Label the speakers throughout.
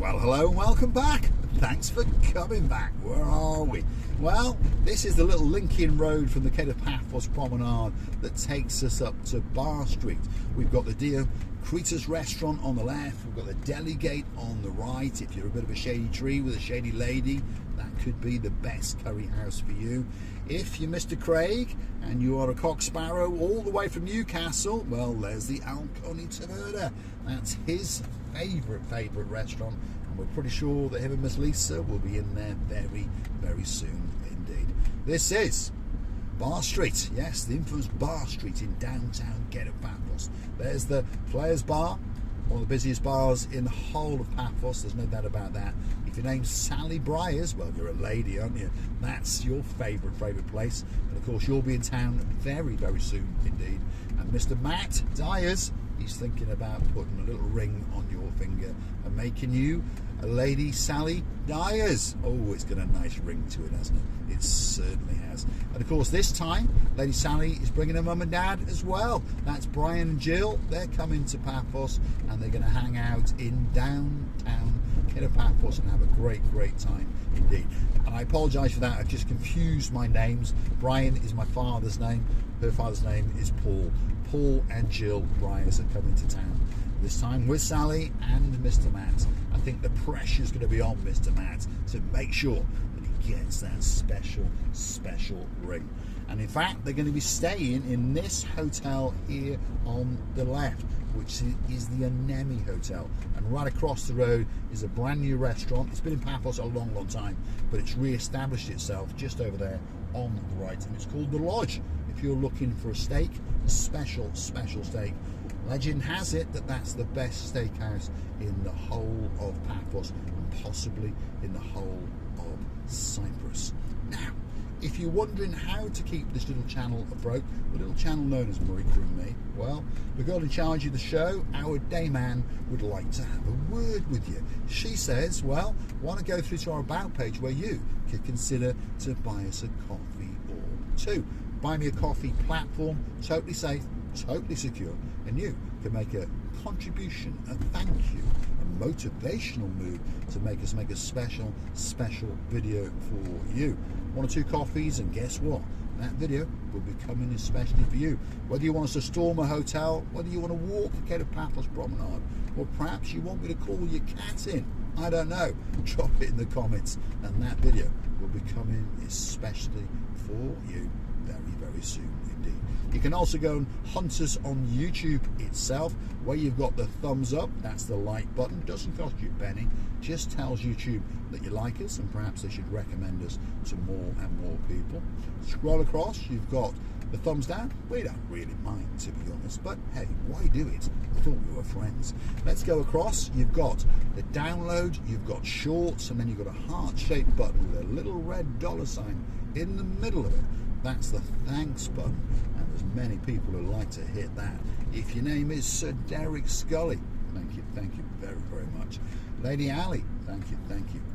Speaker 1: Well, hello and welcome back. Thanks for coming back. Where are we? Well, this is the little link-in road from the Kato Paphos promenade that takes us up to Bar Street. We've got the Dio Cretus restaurant on the left. We've got the deli gate on the right. If you're a bit of a shady tree with a shady lady, that could be the best curry house for you. If you're Mr. Craig and you are a cock sparrow all the way from Newcastle, well, there's the Alconi Taverna. That's his favourite restaurant, and we're pretty sure that him and Miss Lisa will be in there very soon indeed. This is Bar Street, yes, the infamous Bar Street in downtown Kato Paphos. There's the Players Bar, one of the busiest bars in the whole of Paphos, there's no doubt about that. If your name's Sally Briars, well, you're a lady, aren't you? That's your favourite place. And of course, you'll be in town very soon indeed. And Mr. Matt Dyers, he's thinking about putting a little ring on your finger and making you a Lady Sally Dyers. Oh, it's got a nice ring to it, hasn't it? It certainly has. And of course, this time, Lady Sally is bringing her mum and dad as well. That's Brian and Jill. They're coming to Paphos and they're going to hang out in downtown Kato Paphos and have a great time indeed. And I apologise for that. I've just confused my names. Brian is my father's name. Her father's name is Paul. Paul and Jill Briars are coming to town. This time with Sally and Mr. Matt. I think the pressure's going to be on Mr. Matt to make sure that he gets that special ring. And in fact, they're going to be staying in this hotel here on the left, which is the Anemi Hotel. And right across the road is a brand new restaurant. It's been in Paphos a long time, but it's re-established itself just over there on the right, and it's called The Lodge. If you're looking for a steak, a special steak, legend has it that that's the best steakhouse in the whole of Paphos and possibly in the whole of Cyprus. Now, if you're wondering how to keep this little channel afloat, the little channel known as Marika and me, well, the girl in charge of the show, our dayman, would like to have a word with you. She says, well, want to go through to our about page where you could consider to buy us a coffee or two. Buy Me a Coffee platform, totally safe, totally secure, and you can make a contribution, a thank you, a motivational move to make us make a special video for you. One or two coffees, and guess what? That video will be coming especially for you. Whether you want us to storm a hotel, whether you want to walk the Kato Paphos promenade, or perhaps you want me to call your cat in, I don't know. Drop it in the comments, and that video will be coming especially for you very soon indeed. You can also go and hunt us on YouTube itself, where you've got the thumbs up. That's the like button. Doesn't cost you a penny. Just tells YouTube that you like us and perhaps they should recommend us to more and more people. Scroll across, you've got the thumbs down. We don't really mind, to be honest, but hey, why do it? I thought we were friends. Let's go across. You've got the download, you've got shorts, and then you've got a heart-shaped button with a little red $ sign in the middle of it. That's the thanks button, and there's many people who like to hit that. If your name is Sir Derek Scully, thank you very much. Lady Ali, thank you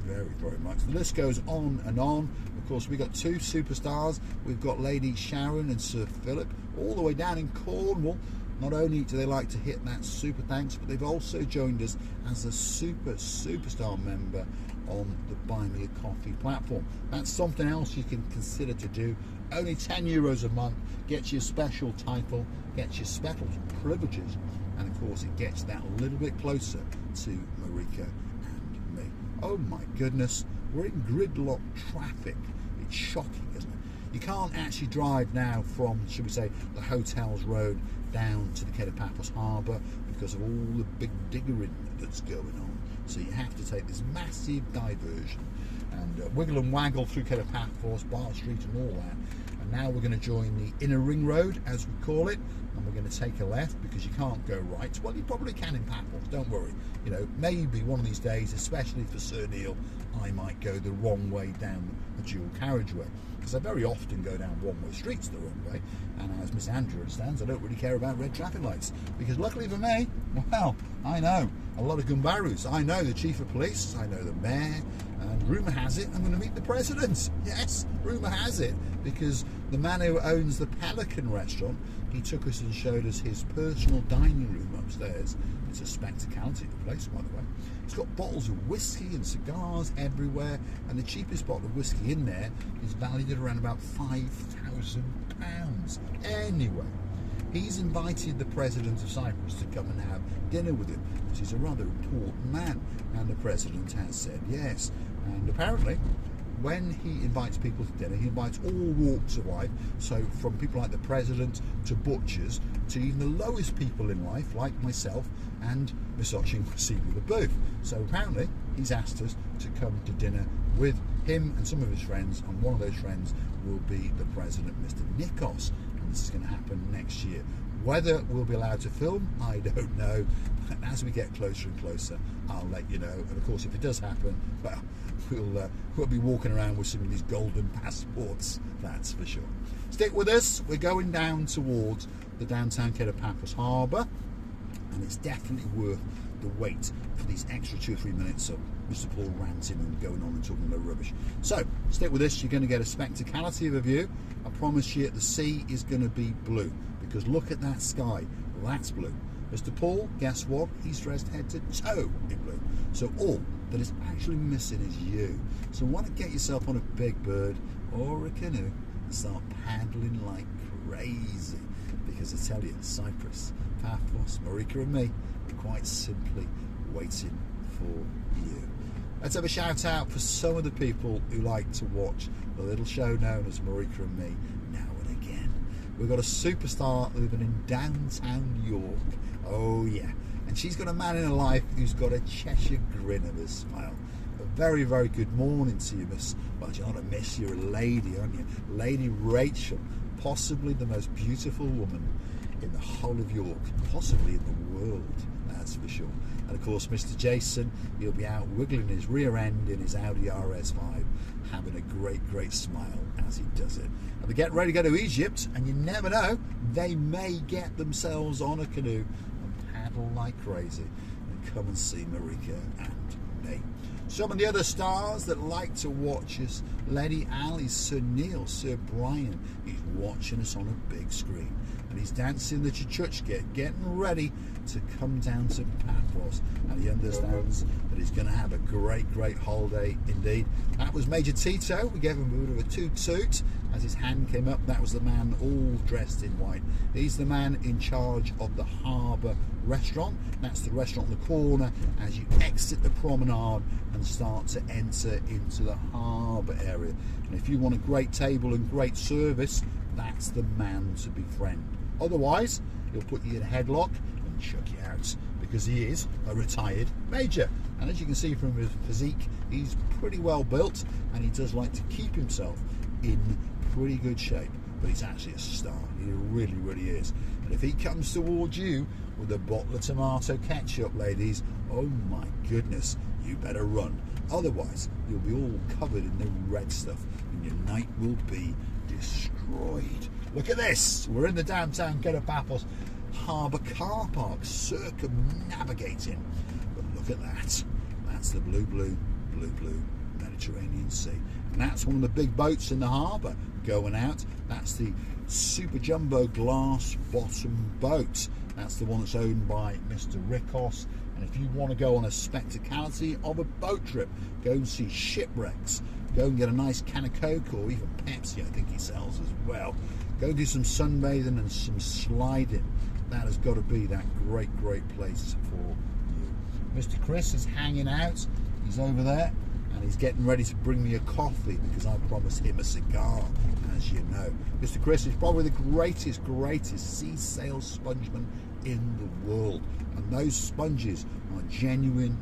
Speaker 1: very much. The list goes on and on. Of course, we've got two superstars. We've got Lady Sharon and Sir Philip, all the way down in Cornwall. Not only do they like to hit that super thanks, but they've also joined us as a superstar member on the Buy Me a Coffee platform. That's something else you can consider to do. Only €10 a month, gets you a special title, gets you special privileges, and of course it gets that a little bit closer to Marika and me. Oh my goodness, we're in gridlock traffic. It's shocking, isn't it? You can't actually drive now from, should we say, the hotel's road down to the Kato Paphos harbour because of all the big diggering that's going on. So you have to take this massive diversion and wiggle and waggle through Kato Paphos, Bar Street and all that. And now we're going to join the inner ring road, as we call it, and we're going to take a left because you can't go right. Well, you probably can in Paphos, don't worry. You know, maybe one of these days, especially for Sir Neil, I might go the wrong way down the dual carriageway, because I very often go down one-way streets the wrong way, and as Miss Andrew understands, I don't really care about red traffic lights, because luckily for me, well, I know a lot of Gumbarus. I know the Chief of Police, I know the Mayor, and rumour has it I'm going to meet the President. Yes, rumour has it, because the man who owns the Pelican restaurant, he took us and showed us his personal dining room upstairs. It's a spectacality of a place, by the way. It's got bottles of whiskey and cigars everywhere, and the cheapest bottle of whiskey in there is valued at around about £5,000. Anyway, he's invited the president of Cyprus to come and have dinner with him, because he's a rather important man, and the president has said yes. And apparently, when he invites people to dinner, he invites all walks of life, so from people like the president to butchers to even the lowest people in life, like myself and Misochi with a booth. So apparently he's asked us to come to dinner with him and some of his friends, and one of those friends will be the president, Mr. Nikos, and this is going to happen next year. Whether we'll be allowed to film, I don't know. And as we get closer and closer, I'll let you know. And of course, if it does happen, well, we'll be walking around with some of these golden passports, that's for sure. Stick with us. We're going down towards the downtown Kato Paphos harbour, and it's definitely worth the wait for these extra 2 or 3 minutes of Mr. Paul ranting and going on and talking about rubbish. So stick with us. You're going to get a spectacality of a view. I promise you, the sea is going to be blue, because look at that sky. That's blue. Mr. Paul, guess what? He's dressed head to toe in blue. So all that is actually missing is you. So why not get yourself on a big bird or a canoe and start paddling like crazy? Because I tell you, Cyprus, Paphos, Marika and me are quite simply waiting for you. Let's have a shout out for some of the people who like to watch the little show known as Marika and me now and again. We've got a superstar living in downtown York. Oh yeah. And she's got a man in her life who's got a Cheshire grin of a smile. A very, very good morning to you, Miss. Well, you're not a miss, you're a lady, aren't you? Lady Rachel, possibly the most beautiful woman in the whole of York, possibly in the world, that's for sure. And of course, Mr. Jason, he'll be out wiggling his rear end in his Audi RS5, having a great, great smile as he does it. And they get ready to go to Egypt, and you never know, they may get themselves on a canoe and paddle like crazy and come and see Marika and me. Some of the other stars that like to watch us, Lady Ali, Sir Neil, Sir Brian, he's watching us on a big screen. And he's dancing the chuchuchka, getting ready to come down to Paphos. And he understands that he's going to have a great, great holiday indeed. That was Major Tito. We gave him a bit of a toot-toot as his hand came up. That was the man all dressed in white. He's the man in charge of the harbour restaurant. That's the restaurant on the corner as you exit the promenade and start to enter into the harbour area. And if you want a great table and great service, that's the man to befriend. Otherwise, he'll put you in a headlock and chuck you out, because he is a retired major. And as you can see from his physique, he's pretty well built, and he does like to keep himself in pretty good shape. But he's actually a star. He really, really is. And if he comes towards you with a bottle of tomato ketchup, ladies, oh my goodness, you better run. Otherwise, you'll be all covered in the red stuff, and your night will be destroyed. Look at this. We're in the downtown Kato Paphos harbour car park, circumnavigating. But look at that. That's the blue, blue, blue, blue Mediterranean Sea. And that's one of the big boats in the harbour going out. That's the super jumbo glass bottom boat. That's the one that's owned by Mr. Rikos. And if you want to go on a spectacality of a boat trip, go and see shipwrecks, go and get a nice can of Coke or even Pepsi, I think he sells as well. Go do some sunbathing and some sliding. That has got to be that great, great place for you. Mr. Chris is hanging out. He's over there, and he's getting ready to bring me a coffee because I promised him a cigar, as you know. Mr. Chris is probably the greatest sea sail spongeman in the world. And those sponges are genuine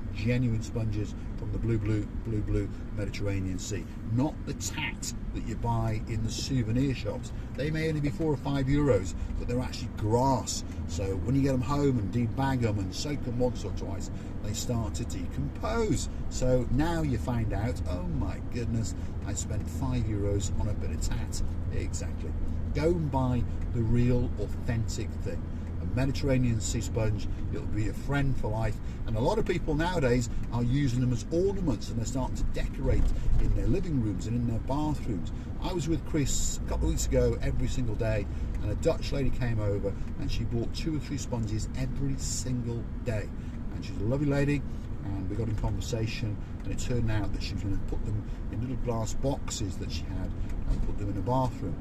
Speaker 1: sponges from the blue, blue, blue, blue Mediterranean Sea. Not the tat that you buy in the souvenir shops. They may only be €4 or €5, but they're actually grass. So when you get them home and debag them and soak them once or twice, they start to decompose. So now you find out, oh my goodness, I spent €5 on a bit of tat. Exactly. Go and buy the real, authentic thing. And Mediterranean sea sponge. It'll be a friend for life, and a lot of people nowadays are using them as ornaments, and they're starting to decorate in their living rooms and in their bathrooms. I was with Chris a couple of weeks ago every single day, and a Dutch lady came over and she bought 2 or 3 sponges every single day, and she's a lovely lady, and we got in conversation, and it turned out that she was going to put them in little glass boxes that she had and put them in a bathroom.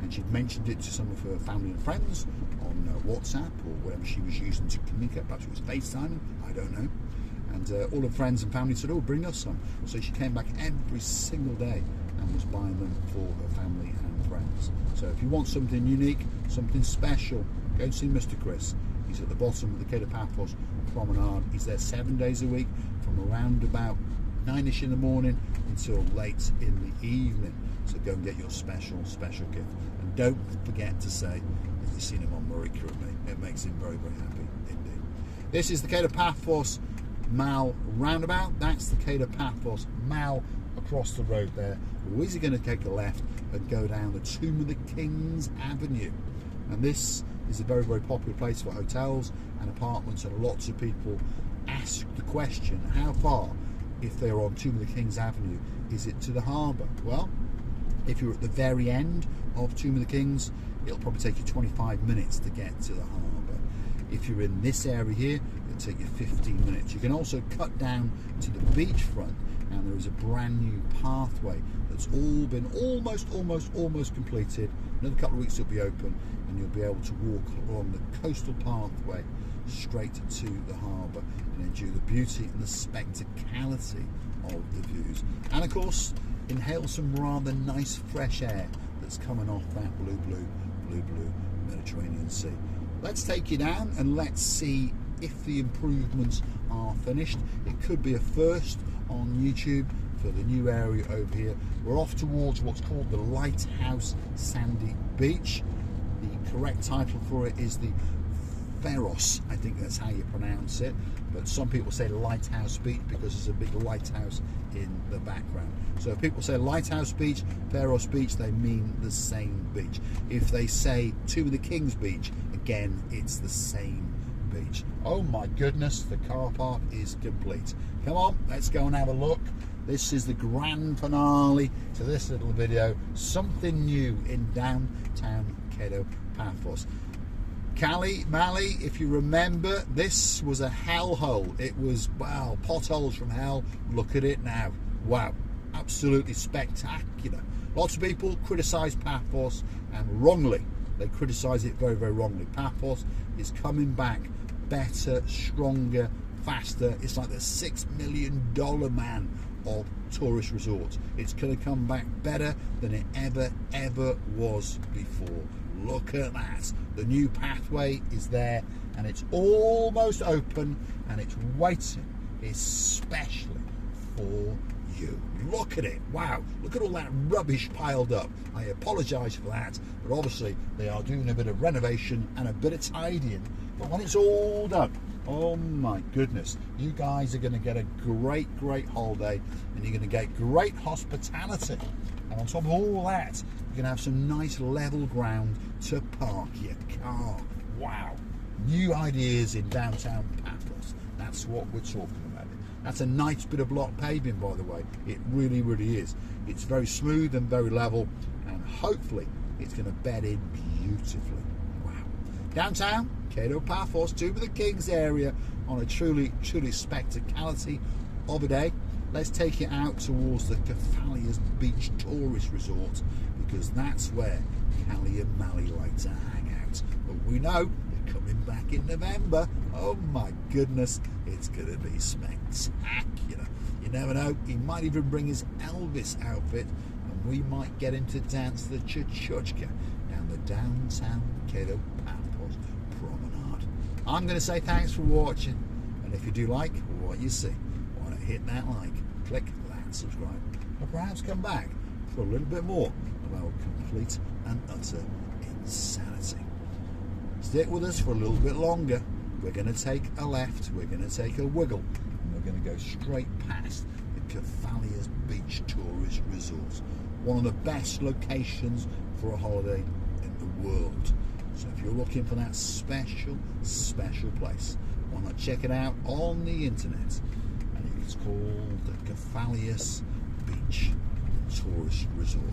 Speaker 1: And she'd mentioned it to some of her family and friends on WhatsApp or whatever she was using to communicate. Perhaps it was FaceTime, I don't know. And all her friends and family said, oh, bring us some. So she came back every single day and was buying them for her family and friends. So if you want something unique, something special, go and see Mr. Chris. He's at the bottom of the Kato Paphos promenade. He's there 7 days a week from around about 9ish in the morning until late in the evening. So go and get your special gift. And don't forget to say that you've seen him on Marika and me. It makes him very, very happy indeed. This is the Kato Paphos Mall roundabout. That's the Kato Paphos Mall across the road there. We're easily going to take a left and go down the Tomb of the Kings Avenue. And this is a very, very popular place for hotels and apartments, and lots of people ask the question, how far, if they're on Tomb of the Kings Avenue, is it to the harbour? Well, if you're at the very end of Tomb of the Kings, it'll probably take you 25 minutes to get to the harbour. If you're in this area here, it'll take you 15 minutes. You can also cut down to the beachfront, and there is a brand new pathway that's all been almost completed. Another couple of weeks it'll be open, and you'll be able to walk along the coastal pathway straight to the harbour and enjoy the beauty and the spectacality of the views. And of course, inhale some rather nice fresh air that's coming off that blue Mediterranean Sea. Let's take you down and let's see if the improvements are finished. It could be a first on YouTube for the new area over here. We're off towards what's called the Lighthouse Sandy Beach. The correct title for it is the Paphos, I think that's how you pronounce it, but some people say Lighthouse Beach because there's a big lighthouse in the background. So if people say Lighthouse Beach, Paphos Beach, they mean the same beach. If they say Tomb of the Kings Beach, again, it's the same beach. Oh my goodness, the car park is complete. Come on, let's go and have a look. This is the grand finale to this little video. Something new in downtown Kato Paphos. Cali, Mali, if you remember, this was a hellhole. It was, wow, potholes from hell. Look at it now. Wow, absolutely spectacular. Lots of people criticise Paphos, and wrongly. They criticise it very, very wrongly. Paphos is coming back better, stronger, faster. It's like the $6 million man of tourist resorts. It's going to come back better than it ever was before. Look at that. The new pathway is there, and it's almost open, and it's waiting especially for you. Look at it. Wow, look at all that rubbish piled up. I apologise for that, but obviously they are doing a bit of renovation and a bit of tidying. But when it's all done, oh my goodness, you guys are going to get a great holiday, and you're going to get great hospitality. And on top of all that, you're going to have some nice level ground to park your car. Wow. New ideas in downtown Paphos. That's what we're talking about. That's a nice bit of block paving, by the way. It really is. It's very smooth and very level, and hopefully it's going to bed in beautifully. Wow. Downtown Kato Paphos, Tomb of the Kings area, on a truly spectacality of a day. Let's take it out towards the Kaphalias Beach Tourist Resort, because that's where Cali and Mali like to hang out. But we know they're coming back in November. Oh my goodness, it's going to be spectacular. You never know, he might even bring his Elvis outfit, and we might get him to dance the cha-chuchka down the downtown Kato Paphos promenade. I'm going to say thanks for watching, and if you do like what you see, why not hit that like, click that subscribe, or perhaps come back for a little bit more of our complete and utter insanity. Stick with us for a little bit longer. We're going to take a left, we're going to take a wiggle, and we're going to go straight past the Kaphalias Beach Tourist Resort, one of the best locations for a holiday in the world. So if you're looking for that special place, why not check it out on the internet? And it's called the Paphos Beach Tourist Resort.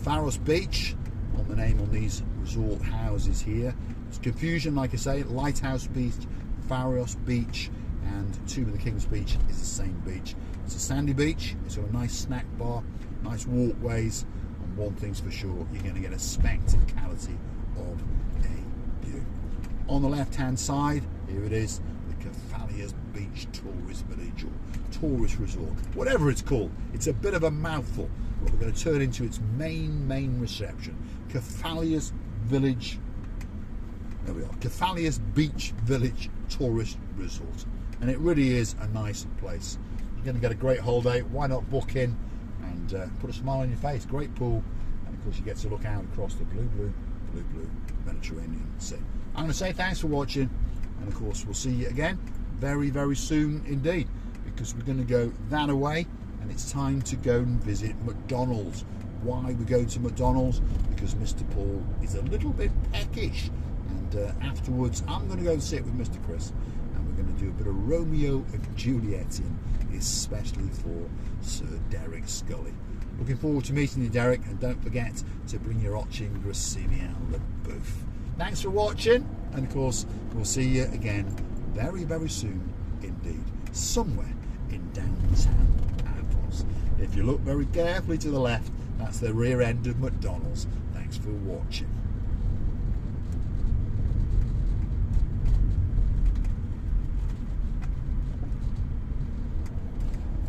Speaker 1: Paphos Beach, on the name on these resort houses here. It's confusion, like I say. Lighthouse Beach, Paphos Beach, and Tomb of the King's Beach is the same beach. It's a sandy beach. It's got a nice snack bar, nice walkways, and one thing's for sure, you're going to get a spectacality of a view. On the left-hand side, here it is, the Paphos Beach Tourist Village or Tourist Resort, whatever it's called. It's a bit of a mouthful, but we're going to turn into its main reception. Paphos Village. There we are, Paphos Beach Village Tourist Resort, and it really is a nice place. You're going to get a great holiday. Why not book in and put a smile on your face? Great pool, and of course you get to look out across the blue Mediterranean Sea. I'm going to say thanks for watching, and of course we'll see you again very soon indeed, because we're going to go that away, and it's time to go and visit McDonald's. Why we're going to McDonald's? Because Mr. Paul is a little bit peckish. And afterwards, I'm going to go and sit with Mr. Chris, and we're going to do a bit of Romeo and Julieting, especially for Sir Derek Scully. Looking forward to meeting you, Derek, and don't forget to bring your Ochin Gracini out of the booth. Thanks for watching, and of course, we'll see you again very soon indeed, somewhere in downtown Paphos. If you look very carefully to the left, that's the rear end of McDonald's. Thanks for watching.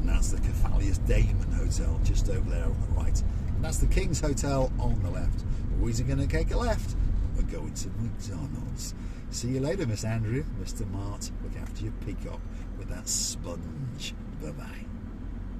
Speaker 1: That's the Paphos Damon Hotel just over there on the right. And that's the King's Hotel on the left. We're going to take a left, and we're going to McDonald's. See you later, Miss Andrea, Mr. Mart. Look after your peacock with that sponge. Bye-bye.